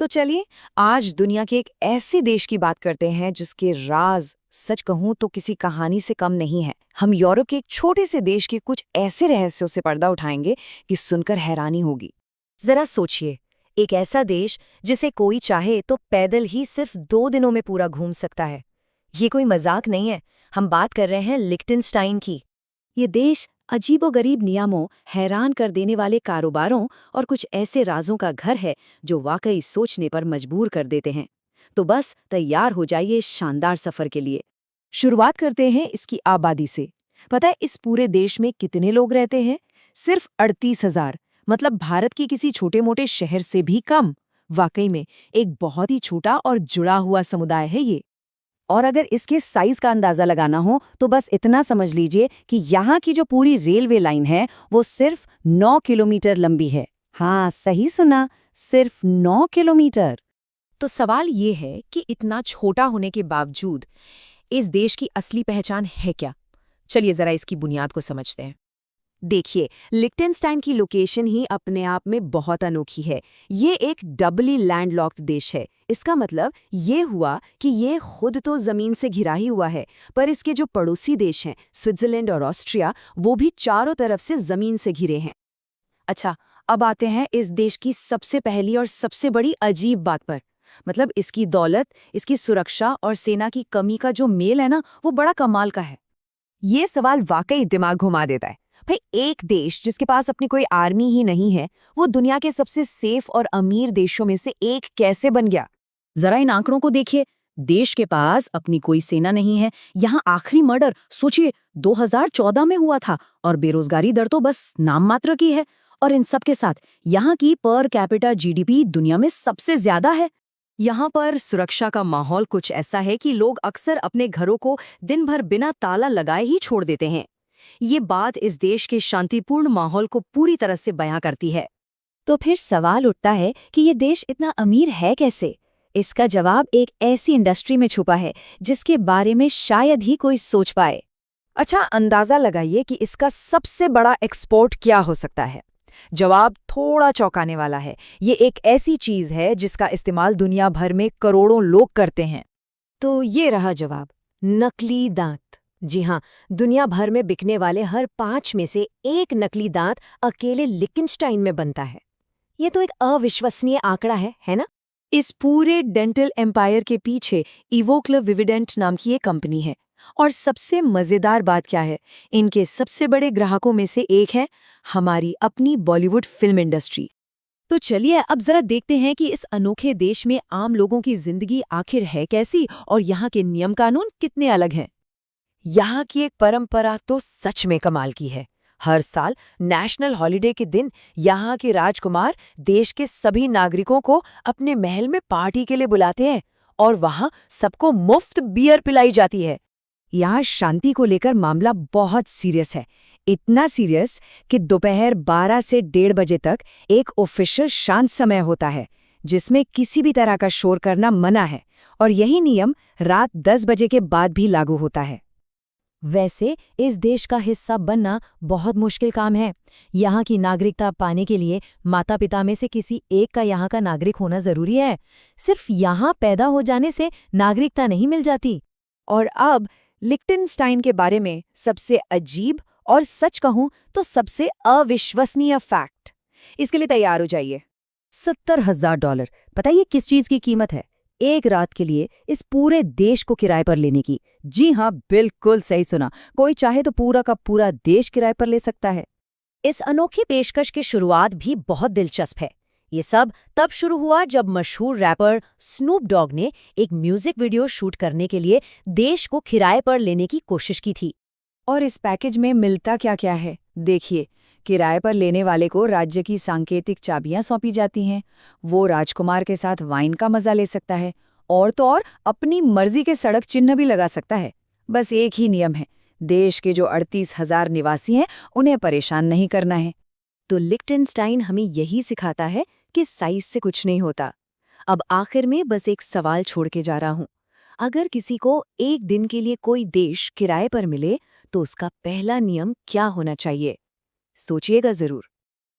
तो चलिए आज दुनिया के एक ऐसे देश की बात करते हैं जिसके राज सच कहूं तो किसी कहानी से कम नहीं है। हम यूरोप के एक छोटे से देश के कुछ ऐसे रहस्यों से पर्दा उठाएंगे कि सुनकर हैरानी होगी। जरा सोचिए, एक ऐसा देश जिसे कोई चाहे तो पैदल ही सिर्फ 2 दिनों में पूरा घूम सकता है। ये कोई मजाक नहीं है, हम बात कर रहे हैं लिक्टेनस्टाइन की। ये देश अजीबोगरीब नियमों, हैरान कर देने वाले कारोबारों और कुछ ऐसे राजों का घर है जो वाकई सोचने पर मजबूर कर देते हैं। तो बस तैयार हो जाइए इस शानदार सफर के लिए। शुरुआत करते हैं इसकी आबादी से। पता है इस पूरे देश में कितने लोग रहते हैं? सिर्फ 38,000, मतलब भारत के किसी छोटे मोटे शहर से भी कम। वाकई में एक बहुत ही छोटा और जुड़ा हुआ समुदाय है ये। और अगर इसके साइज का अंदाजा लगाना हो तो बस इतना समझ लीजिए कि यहाँ की जो पूरी रेलवे लाइन है वो सिर्फ 9 किलोमीटर लंबी है। हाँ, सही सुना, सिर्फ 9 किलोमीटर। तो सवाल ये है कि इतना छोटा होने के बावजूद इस देश की असली पहचान है क्या? चलिए जरा इसकी बुनियाद को समझते हैं। देखिए, लिक्टेनस्टाइन की लोकेशन ही अपने आप में बहुत अनोखी है। ये एक डबली लैंडलॉक्ड देश है। इसका मतलब ये हुआ कि ये खुद तो जमीन से घिरा ही हुआ है, पर इसके जो पड़ोसी देश हैं, स्विट्जरलैंड और ऑस्ट्रिया, वो भी चारों तरफ से जमीन से घिरे हैं। अच्छा, अब आते हैं इस देश की सबसे पहली और सबसे बड़ी अजीब बात पर। मतलब इसकी दौलत, इसकी सुरक्षा और सेना की कमी का जो मेल है ना, वो बड़ा कमाल का है। ये सवाल वाकई दिमाग घुमा देता है। भाई, एक देश जिसके पास अपनी कोई आर्मी ही नहीं है, वो दुनिया के सबसे सेफ और अमीर देशों में से एक कैसे बन गया? जरा इन आंकड़ों को देखिए। देश के पास अपनी कोई सेना नहीं है। यहाँ आखिरी मर्डर सोचिए 2014 में हुआ था और बेरोजगारी दर तो बस नाम मात्र की है। और इन सब के साथ यहाँ की पर कैपिटा जीडीपी दुनिया में सबसे ज्यादा है। यहाँ पर सुरक्षा का माहौल कुछ ऐसा है कि लोग अक्सर अपने घरों को दिन भर बिना ताला लगाए ही छोड़ देते हैं। ये बात इस देश के शांतिपूर्ण माहौल को पूरी तरह से बयां करती है। तो फिर सवाल उठता है कि ये देश इतना अमीर है कैसे? इसका जवाब एक ऐसी इंडस्ट्री में छुपा है जिसके बारे में शायद ही कोई सोच पाए। अच्छा, अंदाजा लगाइए कि इसका सबसे बड़ा एक्सपोर्ट क्या हो सकता है? जवाब थोड़ा चौंकाने वाला है। ये एक ऐसी चीज है जिसका इस्तेमाल दुनिया भर में करोड़ों लोग करते हैं। तो ये रहा जवाब, नकली दांत। जी हाँ, दुनिया भर में बिकने वाले हर 5 में से एक नकली दांत अकेले लिक्टेनस्टाइन में बनता है। ये तो एक अविश्वसनीय आंकड़ा है ना? इस पूरे डेंटल एम्पायर के पीछे इवोक्लव विविडेंट नाम की एक कंपनी है। और सबसे मजेदार बात क्या है, इनके सबसे बड़े ग्राहकों में से एक है हमारी अपनी बॉलीवुड फिल्म इंडस्ट्री। तो चलिए अब जरा देखते हैं कि इस अनोखे देश में आम लोगों की जिंदगी आखिर है कैसी और यहाँ के नियम कानून कितने अलग हैं। यहाँ की एक परंपरा तो सच में कमाल की है। हर साल नेशनल हॉलिडे के दिन यहाँ के राजकुमार देश के सभी नागरिकों को अपने महल में पार्टी के लिए बुलाते हैं और वहाँ सबको मुफ्त बियर पिलाई जाती है। यहाँ शांति को लेकर मामला बहुत सीरियस है। इतना सीरियस कि दोपहर 12 से 1:30 बजे तक एक ऑफिशियल शांत समय होता है जिसमें किसी भी तरह का शोर करना मना है, और यही नियम रात 10 बजे के बाद भी लागू होता है। वैसे इस देश का हिस्सा बनना बहुत मुश्किल काम है। यहाँ की नागरिकता पाने के लिए माता पिता में से किसी एक का यहाँ का नागरिक होना जरूरी है। सिर्फ यहाँ पैदा हो जाने से नागरिकता नहीं मिल जाती। और अब लिक्टेनस्टाइन के बारे में सबसे अजीब और सच कहूं तो सबसे अविश्वसनीय फैक्ट। इसके लिए तैयार हो जाइए। $70,000। पता है ये किस चीज की कीमत है? एक रात के लिए इस पूरे देश को किराए पर लेने की। जी हाँ, बिल्कुल सही सुना। कोई चाहे तो पूरा का पूरा देश किराए पर ले सकता है। इस अनोखी पेशकश की शुरुआत भी बहुत दिलचस्प है। ये सब तब शुरू हुआ जब मशहूर रैपर स्नूप डॉग ने एक म्यूजिक वीडियो शूट करने के लिए देश को किराए पर लेने की कोशिश की थी। और इस पैकेज में मिलता क्या क्या है? देखिए, किराए पर लेने वाले को राज्य की सांकेतिक चाबियां सौंपी जाती हैं। वो राजकुमार के साथ वाइन का मजा ले सकता है, और तो और अपनी मर्जी के सड़क चिन्ह भी लगा सकता है। बस एक ही नियम है, देश के जो 38,000 निवासी हैं उन्हें परेशान नहीं करना है। तो लिक्टेनस्टाइन हमें यही सिखाता है कि साइज से कुछ नहीं होता। अब आखिर में बस एक सवाल छोड़ के जा रहा हूं। अगर किसी को एक दिन के लिए कोई देश किराए पर मिले तो उसका पहला नियम क्या होना चाहिए? सोचिएगा जरूर।